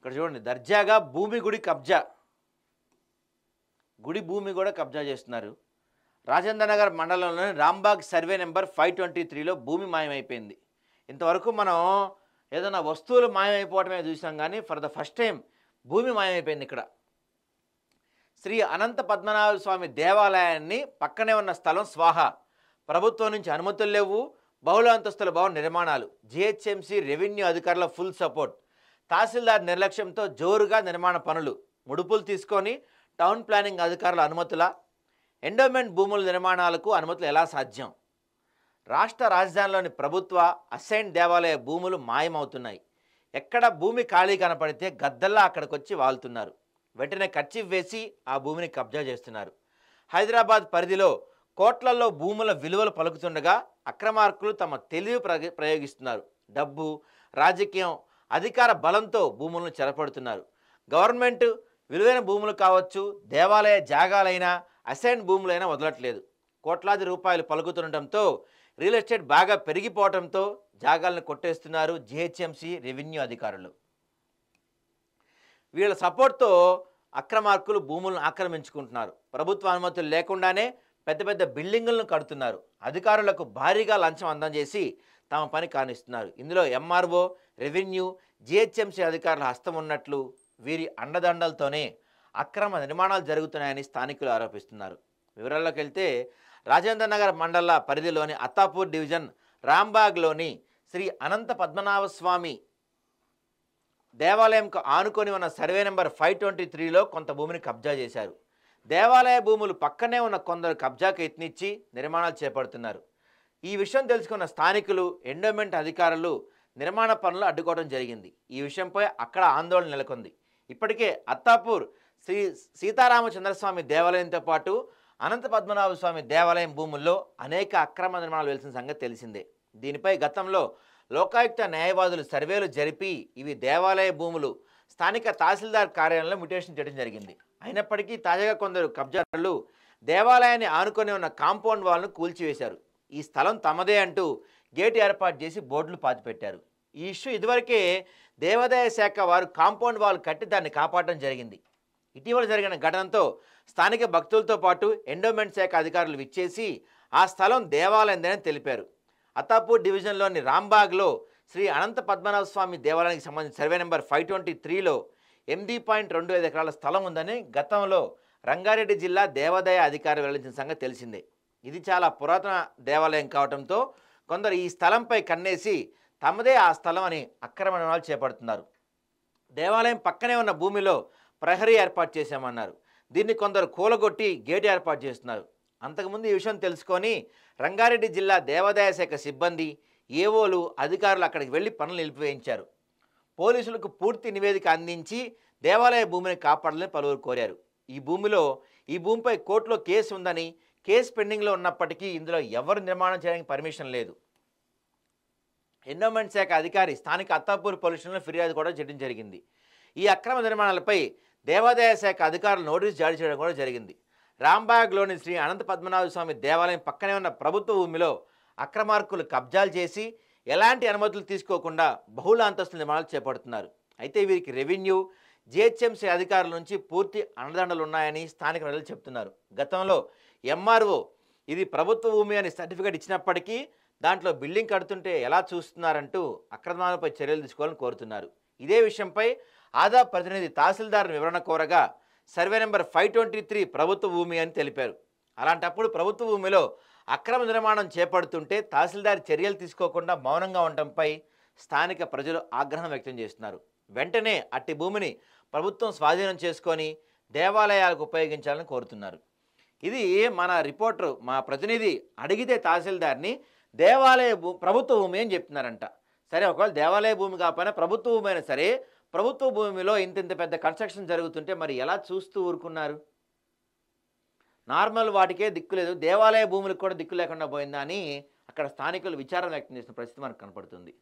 ఇక్కడ చూడండి దర్జాగా భూమి గుడి కబ్జా. గుడి భూమి కూడా కబ్జా చేస్తున్నారు. రాజేంద్ర నగర్ మండలంలోని రాంబాగ్ సర్వే నెంబర్ 523లో భూమి మాయమైపోయింది. ఇంతవరకు మనం ఏదైనా వస్తువులు మాయమైపోవటమే చూసాం కానీ ఫర్ ద ఫస్ట్ టైం భూమి మాయమైపోయింది ఇక్కడ. శ్రీ అనంత పద్మనాభ స్వామి దేవాలయాన్ని పక్కనే ఉన్న స్థలం స్వాహా. ప్రభుత్వం నుంచి అనుమతులు లేవు. బహుళ అంతస్తుల భవన నిర్మాణాలు. జిహెచ్ఎంసీ రెవెన్యూ అధికారుల ఫుల్ సపోర్ట్. తహసీల్దార్ నిర్లక్ష్యంతో జోరుగా నిర్మాణ పనులు. ముడుపులు తీసుకొని టౌన్ ప్లానింగ్ అధికారుల అనుమతుల. ఎండోమెంట్ భూముల నిర్మాణాలకు అనుమతులు ఎలా సాధ్యం? రాష్ట్ర రాజధానిలోని ప్రభుత్వ అసైన్ దేవాలయ భూములు మాయమవుతున్నాయి. ఎక్కడ భూమి ఖాళీ కనపడితే గద్దల్లా అక్కడికి వచ్చి వాళ్తున్నారు. వెంటనే కర్చీఫ్ వేసి ఆ భూమిని కబ్జా చేస్తున్నారు. హైదరాబాద్ పరిధిలో కోట్లలో భూముల విలువలు పలుకుతుండగా అక్రమార్కులు తమ తెలివి ప్రయోగిస్తున్నారు. డబ్బు, రాజకీయం, అధికార బలంతో భూములను చెరపడుతున్నారు. గవర్నమెంట్ విలువైన భూములు కావచ్చు, దేవాలయ జాగాలైనా, అసైన్ భూములైనా వదలట్లేదు. కోట్లాది రూపాయలు పలుకుతుండటంతో రియల్ ఎస్టేట్ బాగా పెరిగిపోవడంతో జాగాలను కొట్టేస్తున్నారు జిహెచ్ఎంసీ రెవెన్యూ అధికారులు. వీళ్ళ సపోర్ట్తో అక్రమార్కులు భూములను ఆక్రమించుకుంటున్నారు. ప్రభుత్వ అనుమతులు లేకుండానే పెద్ద పెద్ద బిల్డింగులను కడుతున్నారు. అధికారులకు భారీగా లంచం అందజేసి తమ పని కానిస్తున్నారు. ఇందులో ఎంఆర్ఓ, రెవెన్యూ, జిహెచ్ఎంసీ అధికారుల హస్తం ఉన్నట్లు, వీరి అండదండలతోనే అక్రమ నిర్మాణాలు జరుగుతున్నాయని స్థానికులు ఆరోపిస్తున్నారు. వివరాల్లోకి వెళ్తే రాజేంద్ర నగర్ మండల పరిధిలోని అత్తాపూర్ డివిజన్ రాంబాగ్లోని శ్రీ అనంత పద్మనాభ స్వామి దేవాలయంకు ఆనుకొని ఉన్న సర్వే నెంబర్ 523లో కొంత భూమిని కబ్జా చేశారు. దేవాలయ భూములు పక్కనే ఉన్న కొందరు కబ్జాకు యత్నించి నిర్మాణాలు చేపడుతున్నారు. ఈ విషయం తెలుసుకున్న స్థానికులు, ఎండోమెంట్ అధికారులు నిర్మాణ పనులు అడ్డుకోవడం జరిగింది. ఈ విషయంపై అక్కడ ఆందోళన నెలకొంది. ఇప్పటికే అత్తాపూర్ శ్రీ సీతారామచంద్రస్వామి దేవాలయంతో పాటు అనంత పద్మనాభ స్వామి దేవాలయం భూముల్లో అనేక అక్రమ నిర్మాణాలు వెలిసిన సంగతి తెలిసిందే. దీనిపై గతంలో లోకాయుక్త న్యాయవాదులు సర్వేలు జరిపి ఇవి దేవాలయ భూములు స్థానిక తహసీల్దార్ కార్యాలయంలో మ్యుటేషన్ చేయడం జరిగింది. అయినప్పటికీ తాజాగా కొందరు కబ్జాదారులు దేవాలయాన్ని ఆనుకొని ఉన్న కాంపౌండ్ వాల్ను కూల్చివేశారు. ఈ స్థలం తమదే అంటూ గేటు ఏర్పాటు చేసి బోర్డులు పాతిపెట్టారు. ఈ ఇష్యూ ఇదివరకే దేవాదాయ శాఖ వారు కాంపౌండ్ వాల్ కట్టి దాన్ని కాపాడడం జరిగింది. ఇటీవల జరిగిన ఘటనతో స్థానిక భక్తులతో పాటు ఎండోమెంట్ శాఖ అధికారులు విచ్చేసి ఆ స్థలం దేవాలయందని తెలిపారు. అత్తాపూర్ డివిజన్లోని రాంబాగ్లో శ్రీ అనంత పద్మనాభ స్వామి దేవాలయానికి సంబంధించిన సర్వే నెంబర్ 523లో 8.25 ఎకరాల స్థలం ఉందని గతంలో రంగారెడ్డి జిల్లా దేవాదాయ అధికారి వెల్లడించిన సంగతి తెలిసిందే. ఇది చాలా పురాతన దేవాలయం కావడంతో కొందరు ఈ స్థలంపై కన్నేసి తమదే ఆ స్థలం అని అక్రమ నిర్మాణాలు చేపడుతున్నారు. దేవాలయం పక్కనే ఉన్న భూమిలో ప్రహరీ ఏర్పాటు చేశామన్నారు. దీన్ని కొందరు కూలగొట్టి గేటు ఏర్పాటు చేస్తున్నారు. అంతకుముందు ఈ విషయం తెలుసుకొని రంగారెడ్డి జిల్లా దేవాదాయ శాఖ సిబ్బంది, ఏవోలు, అధికారులు అక్కడికి వెళ్ళి పనులు నిలిపివేయించారు. పోలీసులకు పూర్తి నివేదిక అందించి దేవాలయ భూమిని కాపాడాలని పలువురు కోరారు. ఈ భూమిపై కోర్టులో కేసు ఉందని, కేసు పెండింగ్లో ఉన్నప్పటికీ ఇందులో ఎవరు నిర్మాణం చేయడానికి పర్మిషన్ లేదు. ఎండోమెంట్ శాఖ అధికారి స్థానిక అత్తాపూర్ పోలీసులను ఫిర్యాదు కూడా చేయడం జరిగింది. ఈ అక్రమ నిర్మాణాలపై దేవాదాయ శాఖ అధికారులు నోటీసు జారీ చేయడం కూడా జరిగింది. రాంబాగ్లోని శ్రీ అనంత పద్మనాభ స్వామి దేవాలయం పక్కనే ఉన్న ప్రభుత్వ భూమిలో అక్రమార్కులు కబ్జాలు చేసి ఎలాంటి అనుమతులు తీసుకోకుండా బహుళ అంతస్తుల నిర్మాణాలు చేపడుతున్నారు. అయితే వీరికి రెవెన్యూ, జిహెచ్ఎంసీ అధికారుల నుంచి పూర్తి అండదండలు ఉన్నాయని స్థానిక ప్రజలు చెప్తున్నారు. గతంలో ఎంఆర్ఓ ఇది ప్రభుత్వ భూమి అని సర్టిఫికేట్ ఇచ్చినప్పటికీ దాంట్లో బిల్డింగ్ కడుతుంటే ఎలా చూస్తున్నారంటూ అక్రమాలపై చర్యలు తీసుకోవాలని కోరుతున్నారు. ఇదే విషయంపై ఆదా ప్రతినిధి తహసీల్దార్ వివరణ కోరగా సర్వే నెంబర్ 523 ప్రభుత్వ భూమి అని తెలిపారు. అలాంటప్పుడు ప్రభుత్వ భూమిలో అక్రమ నిర్మాణం చేపడుతుంటే తహసీల్దార్ చర్యలు తీసుకోకుండా మౌనంగా ఉండటంపై స్థానిక ప్రజలు ఆగ్రహం వ్యక్తం చేస్తున్నారు. వెంటనే అట్టి భూమిని ప్రభుత్వం స్వాధీనం చేసుకొని దేవాలయాలకు ఉపయోగించాలని కోరుతున్నారు. ఇది మన రిపోర్టర్, మా ప్రతినిధి అడిగితే తహసీల్దార్ని దేవాలయ ప్రభుత్వ భూమి అని చెప్తున్నారంట. సరే, ఒకవేళ దేవాలయ భూమి కాకపోయినా ప్రభుత్వ భూమి అయినా సరే, ప్రభుత్వ భూమిలో ఇంత పెద్ద కన్స్ట్రక్షన్ జరుగుతుంటే మరి ఎలా చూస్తూ ఊరుకున్నారు? నార్మల్ వాటికే దిక్కు లేదు, దేవాలయ భూములకు కూడా దిక్కు లేకుండా పోయిందా అని అక్కడ స్థానికులు విచారం వ్యక్తం చేసిన పరిస్థితి మనకు కనపడుతుంది.